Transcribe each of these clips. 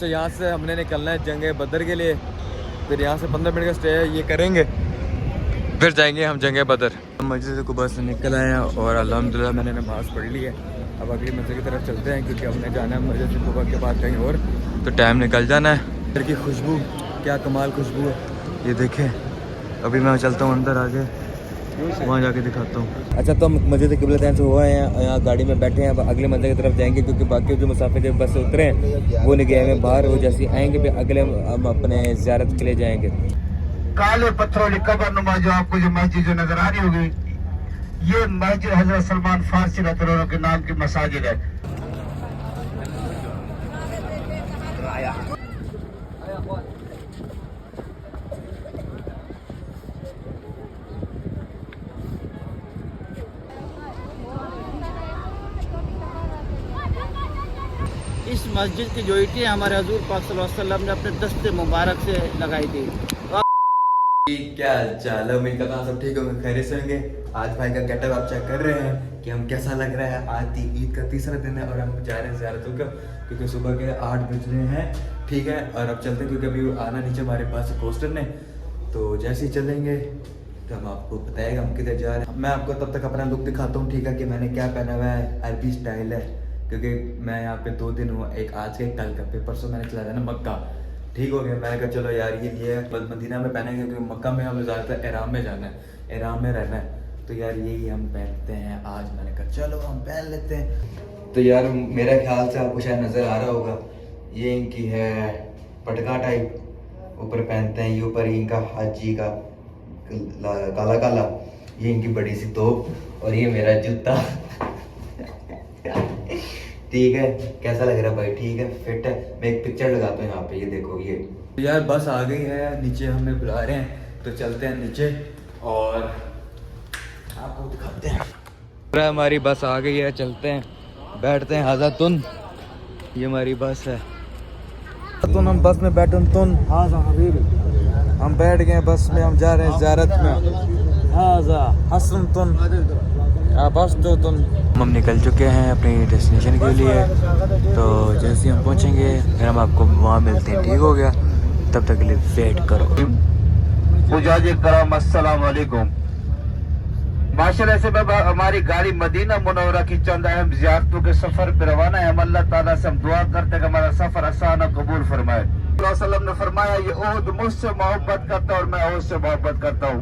तो यहाँ से हमने निकलना है जंग बदर के लिए। फिर यहाँ से 15 मिनट का स्टे है, ये करेंगे फिर जाएंगे हम जंग बदर। मस्जिद कुबा से निकल आए हैं और अल्हम्दुलिल्लाह मैंने नमाज़ पढ़ ली है। अब अगली मंजिल की तरफ चलते हैं क्योंकि हमने जाना है मस्जिद कुबा के बाद कहीं और, तो टाइम निकल जाना है। इधर की खुशबू क्या कमाल खुशबू है, ये देखें। अभी मैं चलता हूँ अंदर आगे, वहाँ जाके दिखाता हूँ। अच्छा तो हम मस्जिद क़िबलतैन से हुए हैं, यहाँ गाड़ी में बैठे हैं। अब अगले मंदिर की तरफ जाएंगे क्योंकि बाकी जो मुसाफिर जब बस से उतरे हैं वो नहीं गए हैं बाहर, वो जैसे आएंगे फिर अगले हम अपने ज़ियारत के लिए जाएंगे। काले पत्थरों की कबर नुमा जो आपको जो मस्जिद जो नजर आ रही होगी, ये मस्जिद हजरत सलमान फारसी रज़ियल्लाहु के नाम की मसाजिद है। इस मस्जिद की जो ईंटें हमारे हजूर पाक सल्लल्लाहु अलैहि वसल्लम ने अपने दस्ते मुबारक से लगाई थी। क्या चाल है, उम्मीद करता हूँ सब ठीक होंगे, खैरियत से होंगे। आज भाई का गेटअप आप चेक कर रहे हैं कि हम कैसा लग रहा है। आज ईद का तीसरा दिन है और हम जा रहे हैं ज़ियारतों का, क्योंकि सुबह के 8 बज रहे हैं, ठीक है। और अब चलते हैं क्योंकि अभी आना नीचे हमारे पास कोस्टर ने, तो जैसे ही चलेंगे तो हम आपको बताएगा हम किधर जा रहे हैं। मैं आपको तब तक अपना लुक दिखाता हूँ, ठीक है, कि मैंने क्या पहना हुआ है। अरबी स्टाइल है क्योंकि मैं यहाँ पे 2 दिन हुआ, एक आज के एक कल का। फिर परसों मैंने चला था ना मक्का, ठीक हो गया। मैंने कहा चलो यार ये लिए मदीना में पहनेंगे क्योंकि मक्का में हमें ज़्यादातर एहराम में जाना है, एहराम में रहना है, तो यार यही हम पहनते हैं आज। मैंने कहा चलो हम पहन लेते हैं। तो यार मेरे ख्याल से आपको शायद नज़र आ रहा होगा, ये इनकी है पटका टाइप, ऊपर पहनते हैं। ये ऊपर इनका हाजी का काला काला, ये इनकी बड़ी सी तोप और ये मेरा जूता ठीक है। कैसा लग रहा है भाई? ठीक है, फिट है। मैं एक पिक्चर लगाता हूँ यहाँ पे, ये देखो। ये यार बस आ गई है, नीचे हमें बुला रहे हैं तो चलते हैं नीचे और आपको दिखाते हैं। हमारी बस आ गई है, चलते हैं, बैठते हैं। हाजा तुन, ये हमारी बस है। तुन हम बस में बैठे तुन, हाजा हबीबी, हम बैठ गए बस में, हम जा रहे हैं ज़ियारत में। हाजा हसन तुन बस तो हम निकल चुके हैं अपनी डेस्टिनेशन के लिए। तो जैसे हम पहुंचेंगे फिर हम आपको वहाँ मिलते हैं, ठीक हो गया? तब तक के लिए वेट करो। कराम अस्सलाम वालेकुम। माशाल्लाह से हमारी गाड़ी मदीना मुनव्वरा की चंद अहम ज़ियारतों के सफर पर रवाना है। हम अल्लाह ताला से हम दुआ करते हैं कि हमारा सफर आसान और कबूल फरमाए। वसल्लम ने फरमाया, ये ओहद मुझसे मोहब्बत करता है और मैं ओहद से मोहब्बत करता हूँ।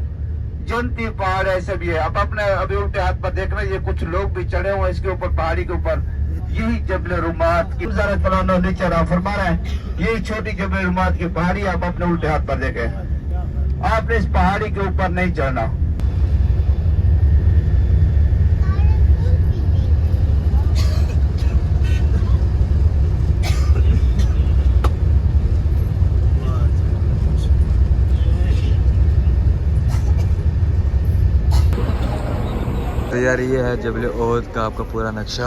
जन्नती पहाड़ ऐसे भी है। अब अपने अभी उल्टे हाथ पर देख रहे हैं, ये कुछ लोग भी चढ़े हुए हैं इसके ऊपर, पहाड़ी के ऊपर। यही जबल रुमात की नीचे फरमा रहा है, यही छोटी जबल रुमात की पहाड़ी आप अपने उल्टे हाथ पर देखें। आपने इस पहाड़ी के ऊपर नहीं चढ़ना। तो यार ये है जबल ओहद का आपका पूरा नक्शा।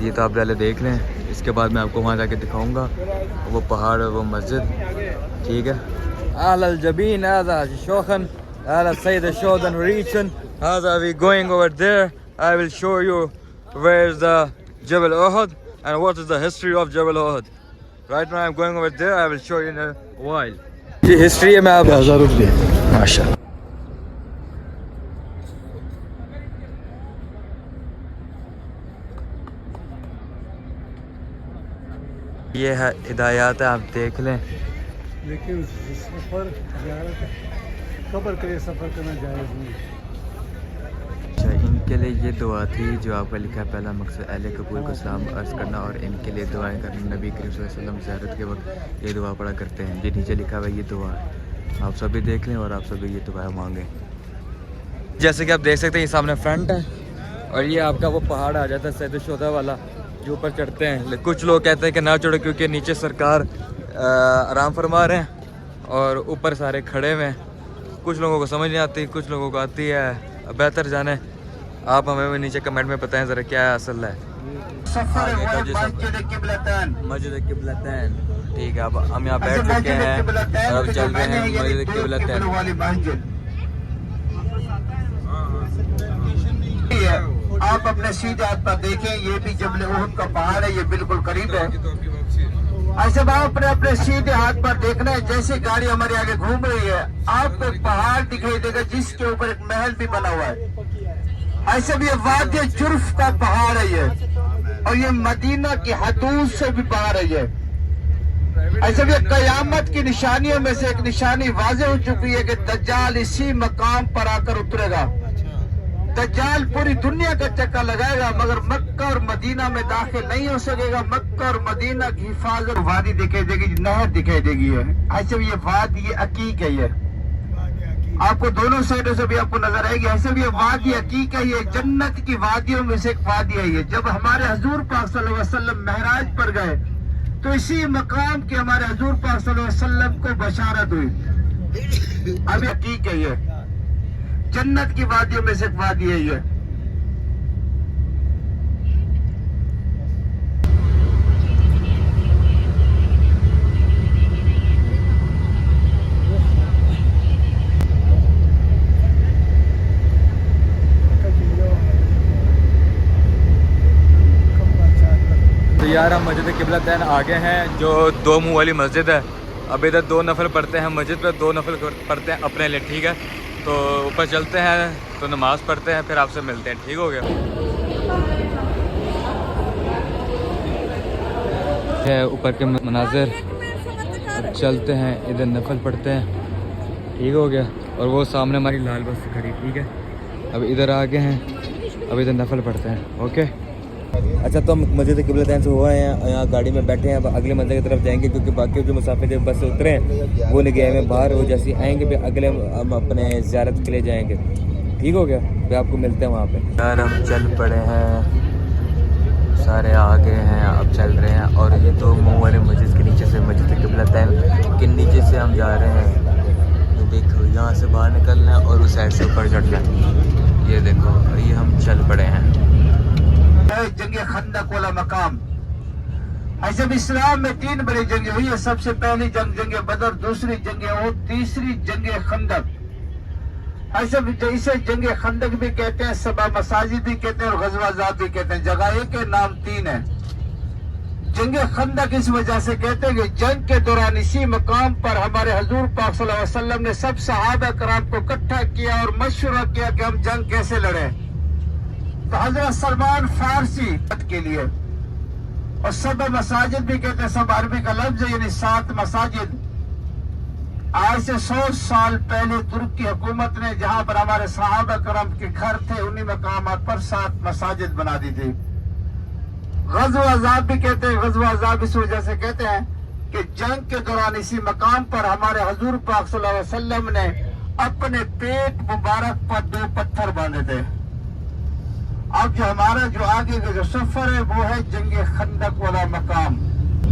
ये तो आप पहले देख लें, इसके बाद मैं आपको वहाँ जाके दिखाऊंगा वो पहाड़, वो मस्जिद, ठीक है। आल जबीन हाज़ा शोखन आल सैयद शोदन रीचन हाज़ा we going over there. I will show you where is the Jabal Uhud and what is the history of Jabal Uhud. Right now I am going over there, I will show you in a while. ये history है, मैं आप 1000 रुपये माशाल्लाह। ये है हिदायत है, आप देख लें। लेकिन सफ़र कब्र के लिए सफ़र करना जायज़ नहीं। अच्छा, इनके लिए ये दुआ थी जो आपका लिखा है, पहला मकसद अहले कबूल को सलाम अर्ज़ करना और इनके लिए दुआएं करना। नबी करीम सल्लल्लाहु अलैहि वसल्लम ज़ियारत के वक्त ये दुआ पढ़ा करते हैं। ये नीचे लिखा हुआ है, ये दुआ है, आप सभी देख लें और आप सभी ये दुआ मांगें। जैसे कि आप देख सकते हैं, ये सामने फ्रंट है और ये आपका वो पहाड़ आ जाता है सैयद शोदा वाला, जो ऊपर चढ़ते हैं। कुछ लोग कहते हैं कि ना चढ़ो क्योंकि नीचे सरकार आराम फरमा रहे हैं और ऊपर सारे खड़े हुए हैं। कुछ लोगों को समझ नहीं आती, कुछ लोगों को आती है, बेहतर जाने। आप हमें नीचे कमेंट में बताएं ज़रा क्या है असल है। मस्जिद क़िबलतैन, ठीक है। अब हम यहाँ बैठ चुके हैं और अब चल रहे हैं मस्जिद क़िबलतैन। आप अपने सीधे हाथ पर देखें, ये भी जबल ओहद का पहाड़ है, ये बिल्कुल करीब है। ऐसे आप अपने अपने सीधे हाथ पर देखना है, जैसे गाड़ी हमारे आगे घूम रही है आपको एक पहाड़ दिखाई देगा जिसके ऊपर एक महल भी बना हुआ है। ऐसे भी ये वादी जुर्फ का पहाड़ है ये, और ये मदीना की हदूद से भी बाहर है ये। ऐसे भी कयामत की निशानियों में से एक निशानी वाज़ेह हो चुकी है कि दज्जाल इसी मकाम पर आकर उतरेगा। दज्जाल पूरी दुनिया का चक्कर लगाएगा मगर मक्का और मदीना में दाखिल नहीं हो सकेगा। मक्का और मदीना की हिफाजत वादी दिखाई देगी, नहर दिखाई देगी है। ऐसे भी ये वादी ये अकीक है, ये आपको दोनों साइडों से भी आपको नजर आएगी। ऐसे भी ये वादी अकीक है, ये जन्नत की वादियों में से एक वादी है ये। जब हमारे हजूर पाक सल्लल्लाहु अलैहि वसल्लम महराज पर गए तो इसी मकाम के हमारे हजूर पाक सल्लल्लाहु अलैहि वसल्लम को बशारत हुई। अभी अकीक है ये, जन्नत की वादियों में से एक वादी है ये। तो यार हम मस्जिद क़िबलतैन आ गए हैं, जो 2 मुंह वाली मस्जिद है। अब इधर 2 नफल पढ़ते हैं मस्जिद पर, 2 नफल पढ़ते हैं अपने लिए, ठीक है। तो ऊपर चलते हैं तो नमाज़ पढ़ते हैं, फिर आपसे मिलते हैं, ठीक हो गया। है ऊपर के मनाजिर, अब चलते हैं इधर नफल पढ़ते हैं, ठीक हो गया। और वो सामने हमारी लाल बस खड़ी, ठीक है। अब इधर आ गए हैं, अब इधर नफल पढ़ते हैं, ओके। अच्छा, तो हम मस्जिद क़िबलतैन से हुए हैं, यहाँ गाड़ी में बैठे हैं। अब अगले मंदिर की तरफ जाएंगे क्योंकि बाकी जो मुसाफिर जब बस से उतरे हैं वो नहीं गए हैं बाहर, वो जैसे आएंगे फिर अगले हम अपने ज़ियारत के लिए जाएंगे, ठीक हो गया। फिर आपको मिलते हैं वहाँ पे। यार हम चल पड़े हैं, सारे आ गए हैं, अब चल रहे हैं। और ये 2 मुँह वाले मस्जिद के नीचे से मस्जिद क़िबलतैन के नीचे से हम जा रहे हैं। ये देखो, यहाँ से बाहर निकलना है और उस साइड से ऊपर चढ़ना है। ये देखो, ये हम चल पड़े हैं। जंगे खंदक वाला मकाम। ऐसे भी इस्लाम में 3 बड़ी जंगे हुई है। सबसे पहली जंग जंगे बदर, दूसरी जंगे उहद, तीसरी जंगे खंदक। ऐसे भी इसे जंगे खंदक भी कहते हैं, सबा मसाजिद भी कहते हैं और गज़वा अज़ाब भी कहते हैं। जगह के नाम 3 है। जंगे खंदक इस वजह से कहते हैं कि जंग के दौरान इसी मकाम पर हमारे हजूर पाक सल्लल्लाहु अलैहि वसल्लम ने सब सहाबा कराम को इकट्ठा किया और मशवरा किया कि हम जंग कैसे लड़े। तो हजरत सलमान फारसी के लिए, और सब मसाजिद भी कहते हैं, सब अरबी का लफ्ज है, यानी 7 मसाजिद। आज से 100 साल पहले तुर्क की हुकूमत ने जहां पर हमारे सहाबा करम के घर थे उन्हीं मकामात पर 7 मसाजिद बना दी थी। गज़वा अज़ाब भी कहते हैं। गज़वा अज़ाब इस वजह से कहते हैं कि जंग के दौरान इसी मकाम पर हमारे हजूर पाक सल्लल्लाहु अलैहि वसल्लम ने अपने पेट मुबारक पर 2 पत्थर बांधे थे। अब जो हमारा जो आगे का जो सफर है वो है जंगे खंदक वाला मकाम।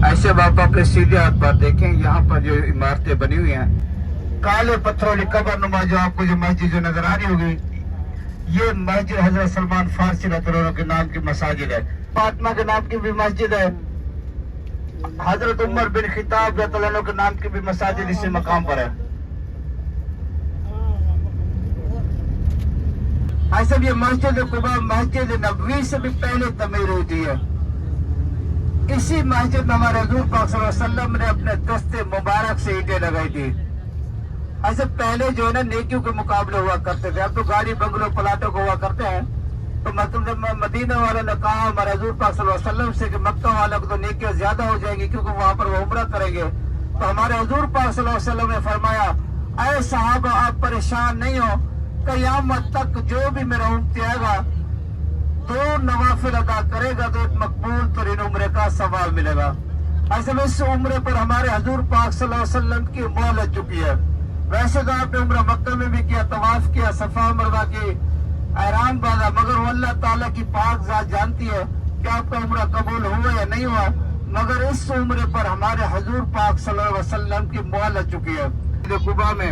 ऐसे आप अपने सीधे हाथ पर देखें, यहाँ पर जो इमारतें बनी हुई हैं, काले पत्थरों वाली कबर नुमा, जो आपको जो मस्जिद जो नजर आ रही होगी, ये मस्जिद हजरत सलमान फारसी रज़ियल्लाहु के नाम की मसाजिद है। फातिमा के नाम की भी मस्जिद है। हजरत उमर बिन खिताब रज़ियल्लाहु अन्हु के नाम की भी मसाजिद इसी मकाम पर है। ऐसे भी मस्जिद कुबा मस्जिद नबवी से भी पहले तमीर होती है। इसी मस्जिद में हमारे हजूर पाक सल्लल्लाहु अलैहि वसल्लम ने अपने दस्ते मुबारक से ईंटें लगाई थी। ऐसे पहले जो है ना नेकियों के मुकाबले हुआ करते थे, अब तो गाड़ी बंगलों प्लाटों को हुआ करते हैं। तो मतलब मदीना वालों ने कहा हमारे हजूर पाक सल्लल्लाहु अलैहि वसल्लम से कि मक्का वालों को तो नेकियां ज्यादा हो जाएंगी क्योंकि वहां पर वो उम्रा करेंगे। तो हमारे हजूर पाक सल्लल्लाहु अलैहि वसल्लम ने फरमाया, ऐ सहाबा आप परेशान नहीं हो, क़यामत तक जो भी मेरा उम्मती आएगा 2 नवाफिल अदा करेगा तो एक मकबूल तरीन उम्रे का सवाब मिलेगा। ऐसे में इस उम्रे पर हमारे हजूर पाक सल्लल्लाहु अलैहि वसल्लम की मोहर लग चुकी है। वैसे तो आपने उम्रा मक्का में भी किया, तवाफ किया, सफा मरवा की, एहराम बांधा, मगर वो अल्लाह ताला की पाक जात जानती है कि आपका उम्रा कबूल हुआ या नहीं हुआ। मगर इस उम्रे पर हमारे हजूर पाक सल्लल्लाहु अलैहि वसल्लम की मोहर लग चुकी है। कुबा में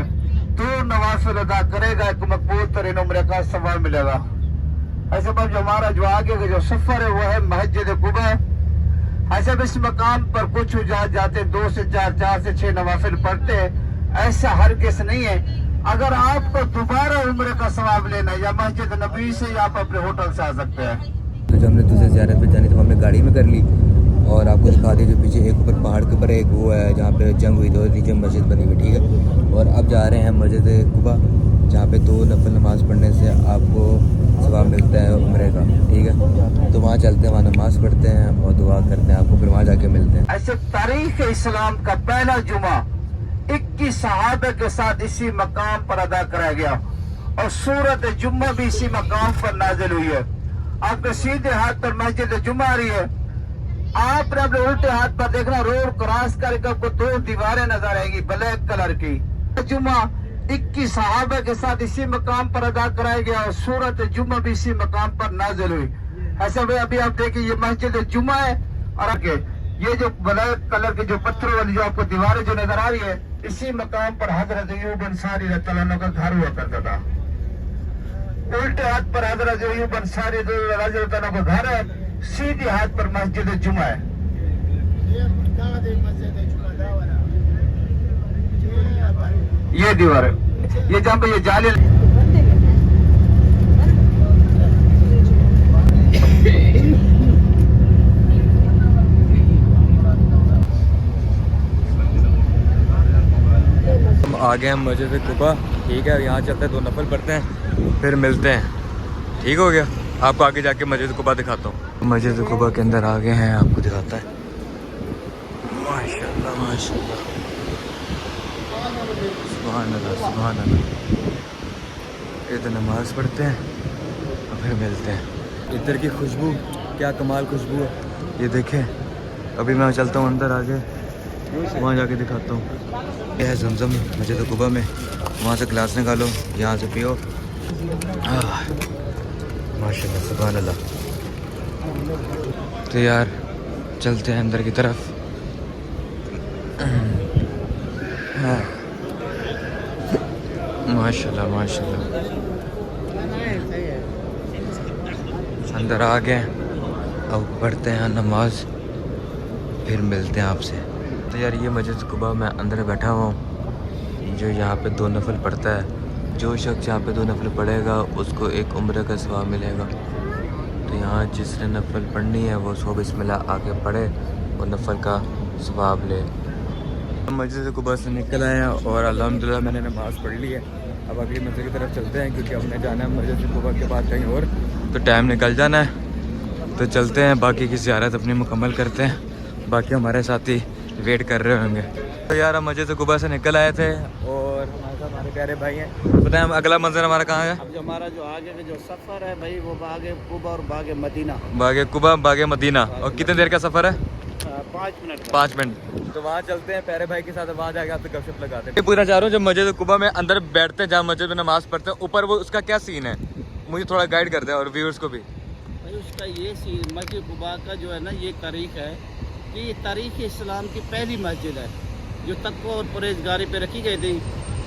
2 नवाफिल अदा करेगा एक मकबूल तरीन उम्रे का सवाब मिलेगा। ऐसे पर जो हमारा जो आगे का जो सफर है वो है मस्जिद कुबा। ऐसे भी इस मकाम पर कुछ हुज्जाज जाते 2 से 4, 4 से 6 नवाफिल पढ़ते हैं। ऐसा हरगिज़ नहीं है। अगर आपको दोबारा उम्रे का सवाब लेना है या मस्जिद नबी से, या आप अपने होटल से आ सकते हैं। तो जो हमने दूसरे ज़ियारत पे जानी तो हमने गाड़ी में कर ली, और आपको दिखा दी जो पीछे एक ऊपर पहाड़ के ऊपर एक वो है जहाँ पे जंग हुई तो नीचे मस्जिद बनी हुई, ठीक है। और अब जा रहे हैं मस्जिद कुबा, जहाँ पे 2 नफल नमाज़ पढ़ने से आपको सवाब मिलता है उम्रे का, ठीक है। तो वहाँ चलते हैं, वहाँ नमाज़ पढ़ते हैं और दुआ करते हैं, आपको फिर वहाँ जाके मिलते हैं। ऐसे तारीख इस्लाम का पहला जुमा 21 सहाबे के साथ इसी मकाम पर अदा कराया गया और सूरत जुम्मा भी इसी मकाम पर नाजिल हुई है। आपके सीधे हाथ पर मस्जिद जुम्मा आ रही है, आपने अपने उल्टे हाथ पर देखना रोड क्रॉस करके आपको 2 दीवारें नजर आएंगी ब्लैक कलर की। जुम्मा 21 सहाबे के साथ इसी मकाम पर अदा कराया गया और सूरत जुम्मा भी इसी मकाम पर नाजिल हुई। ऐसे में अभी आप देखिए ये मस्जिद जुम्मा है और आगे ये जो ब्लैक कलर के जो पत्थरों वाली जो आपको दीवारें जो नजर आ रही है, इसी मकाम पर हजरत अय्यूब अंसारी रज़ियल्लाहु अन्हु का घर हुआ करता था। उल्टे हाथ पर हजरत अय्यूब अंसारी रज़ियल्लाहु अन्हु का घर है, सीधे हाथ पर मस्जिद जुमा है। ये दीवार है, ये जहाँ पे ये जाली हम आ गए हैं मस्जिद कुबा, ठीक है। यहाँ चलते हैं, 2 नफल पढ़ते हैं, फिर मिलते हैं, ठीक हो गया। आपको आगे जाके मस्जिद कुबा दिखाता हूँ। मस्जिद कुबा के अंदर आ गए हैं, आपको दिखाता है। माशाल्लाह माशाल्लाह, सुभान अल्लाह सुभान अल्लाह। ये तो नमाज पढ़ते हैं और फिर मिलते हैं। इधर की खुशबू क्या कमाल खुशबू है, ये देखें। अभी मैं चलता हूँ अंदर आगे, वहाँ जाके दिखाता हूँ। यह है जमजम मस्जिद कुबा में, वहाँ से गिलास निकालो, यहाँ से पियो। माशाल्लाह सुभान अल्लाह। तो यार चलते हैं अंदर की तरफ। हाँ माशाल्लाह माशाल्लाह, अंदर आ गए, अब पढ़ते हैं नमाज, फिर मिलते हैं आपसे। तो यार ये मस्जिद कुबा मैं अंदर बैठा हुआ हूँ, जो यहाँ पे 2 नफल पढ़ता है, जो शख्स यहाँ पे 2 नफल पढ़ेगा उसको एक उम्र का सवाब मिलेगा। तो यहाँ जिसने नफल पढ़नी है वो 100 बिस्मिल्लाह आके पढ़े और नफल का सवाब ले। हम मस्जिद कुबा से निकल आए हैं और अल्हम्दुलिल्लाह मैंने नमाज़ पढ़ ली है। अब अगली मंजिल की तरफ चलते हैं, क्योंकि हमने जाना है मस्जिद कुबा के बाद कहीं और, तो टाइम निकल जाना है। तो चलते हैं, बाकी की ज़ियारत अपनी मुकम्मल करते हैं, बाकी हमारे साथी वेट कर रहे होंगे। तो यार हम मस्जिद कुबा से निकल आए थे और हमारे साथ हमारे प्यारे भाई हैं। बताएं हम अगला मंजिल हमारा कहाँ है? अब जो हमारा जो आगे का जो सफ़र है भाई वो बागे कुबा और बागे मदीना। बागे कुबा बागे मदीना। और कितने देर का सफ़र है? 5 मिनट। 5 मिनट। तो वहाँ चलते हैं प्यारे भाई के साथ, वहाँ जाके आपसे गपशप लगाते हैं। पूछना चाह रहा हूँ, जब मस्जिद कुबा में अंदर बैठते हैं, जहाँ मस्जिद में नमाज़ पढ़ते हैं, ऊपर वो उसका क्या सीन है, मुझे थोड़ा गाइड कर दें और व्यूअर्स को भी। भाई उसका ये सीन मस्जिद कुबा का जो है ना, ये तारीख है कि ये तारीख इस्लाम की पहली मस्जिद है जो तक़वा और परहेज़गारी पे रखी गई थी।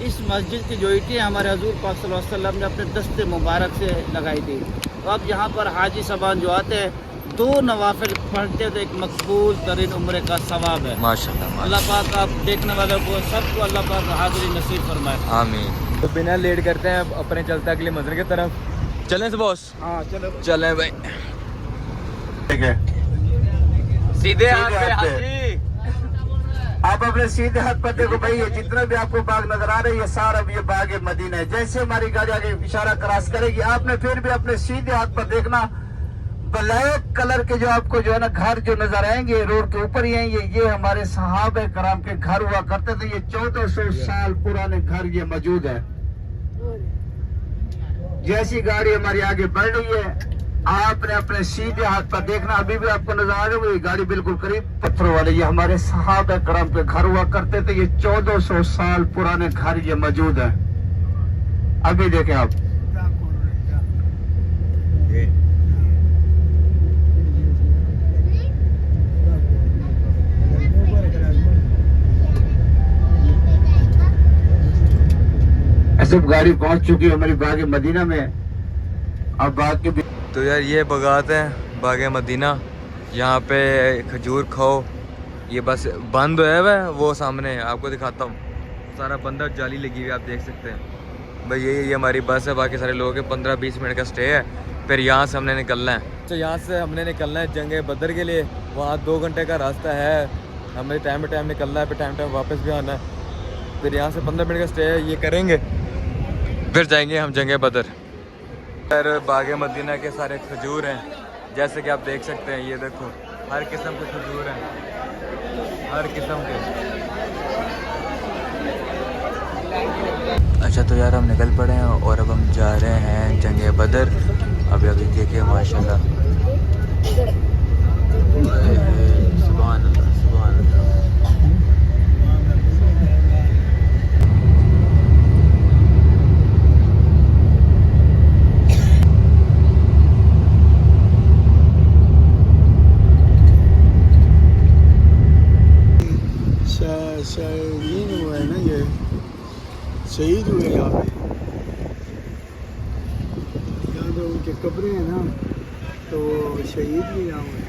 इस मस्जिद की जो ईंटें हमारे हजूर पाक सल्लल्लाहु अलैहि वसल्लम ने अपने दस्ते मुबारक से लगाई थी। तो अब यहाँ पर हाजी साहबान जो आते हैं 2 नवाफिल पढ़ते तो एक मकबूल तरीन उम्र का सवाब है। माशाल्लाह अल्लाह पाक आप देखने वालों को सबको अल्लाह पाक हाज़िरी नसीब फरमाए, आमीन। तो बिना लेट करते हैं अपने चलते अगली मंजिल की तरफ। चलें से बॉस? हाँ चलो चलें भाई, ठीक है। सीधे हाथ सीधे पे हाथ पे। हाजी। आप अपने सीधे हाथ पर देखो भाई, ये जितना भी आपको बाग नजर आ रही है सारा ये बाग मदीना है। जैसे हमारी गाड़ी आगे इशारा क्रॉस करेगी, आपने फिर भी अपने सीधे हाथ पर देखना ब्लैक कलर के जो आपको जो है ना घर जो नजर आएंगे रोड के ऊपर ही हैं, ये हमारे सहाबे कराम के घर हुआ करते थे। ये 1400 साल पुराने घर ये मौजूद है। जैसी गाड़ी हमारी आगे बढ़ रही है, आपने अपने सीधे हाथ पर देखना, अभी भी आपको नजर आ रही है ये गाड़ी बिल्कुल करीब पत्थरों वाले, ये हमारे सहाबा करम के घर हुआ करते थे। ये 1400 साल पुराने घर ये मौजूद है। अभी देखें आप, ऐसे गाड़ी पहुंच चुकी है हमारी बाग मदीना में। अब बाग के तो यार ये बगात है बाग मदीना, यहाँ पे खजूर खाओ। ये बस बंद है वह वो सामने आपको दिखाता हूँ, सारा बंद है, जाली लगी हुई आप देख सकते हैं भाई। ये हमारी बस है, बाकी सारे लोग हैं। 15-20 मिनट का स्टे है, फिर यहाँ से हमने निकलना है। तो यहाँ से हमने निकलना है जंग बदर के लिए। वहाँ 2 घंटे का रास्ता है, हमें टाइम पे टाइम निकलना है, फिर टाइम टाइम वापस भी आना है। फिर यहाँ से 15 मिनट का स्टे है, ये करेंगे, फिर जाएंगे हम जंग बदर। फिर बाग मदीना के सारे खजूर हैं, जैसे कि आप देख सकते हैं। ये देखो हर किस्म के खजूर हैं, हर किस्म के। अच्छा तो यार हम निकल पड़े हैं और अब हम जा रहे हैं जंग बदर। अभी अभी देखिए माशाल्लाह, सुभान अल्लाह सुभान अल्लाह। शहीद हुए ना, ये शहीद हुए यहाँ पे। यहाँ तो उनके कब्रें हैं ना, तो शहीद भी यहाँ हुए।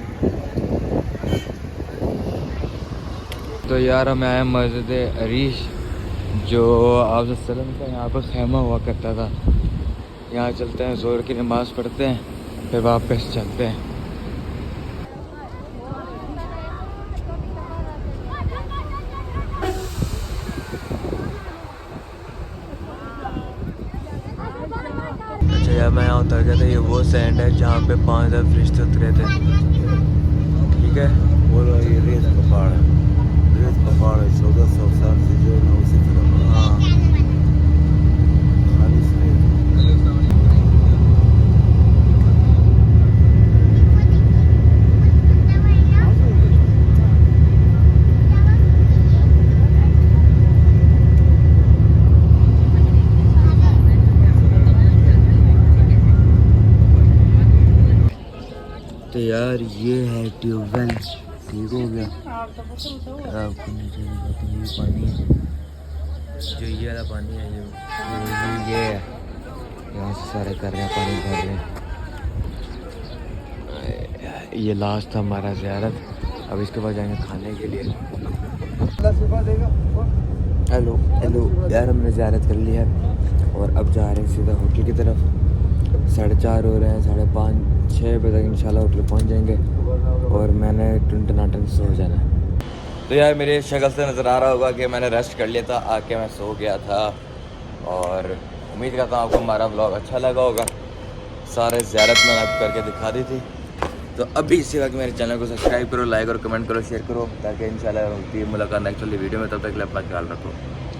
तो यार हम आए मस्जिद अरीश, जो आप वसल्लम का यहाँ पर खैमा हुआ करता था। यहाँ चलते हैं, ज़ोहर की नमाज़ पढ़ते हैं, फिर वापस चलते हैं। अच्छा यार मैं यहाँ उतर गया था, ये वो सैंड है जहाँ पे 5000 फरिश्ते उतरे थे। ठीक है, बोलो ये रेत का पहाड़ है, रेत का पहाड़ है। 1400 साल से जो है ना उसी तरह। हाँ खालिश रेत। तो यार ये है ट्यूबवेल, ठीक हो गया। आपको नीचे दिखाता हूँ, ये पानी है, जो ये वाला पानी है, ये है। यहाँ से सारे कर रहे हैं, पानी भर रहे हैं। ये लास्ट था हमारा ज़ियारत। अब इसके बाद जाएंगे खाने के लिए। हेलो हेलो यार, हमने ज़ियारत कर ली है और अब जा रहे हैं सीधा होटल की तरफ। 4:30 हो रहे हैं, 5:30 6 बजे तक इंशाल्लाह होटल पहुंच जाएंगे और मैंने टुनटनाटन सो जाना है। तो यार मेरी शक्ल से नज़र आ रहा होगा कि मैंने रेस्ट कर लिया था, आके मैं सो गया था। और उम्मीद करता हूँ आपको हमारा व्लॉग अच्छा लगा होगा। सारे ज़ियारत मैंने आपको करके दिखा दी थी। तो अभी इसी वक्त मेरे चैनल को सब्सक्राइब करो, लाइक और कमेंट करो, शेयर करो, ताकि इंशाल्लाह होती है मुलाकात नेक्स्ट वाली वीडियो में। तब तक के लिए अपना ख्याल रखो।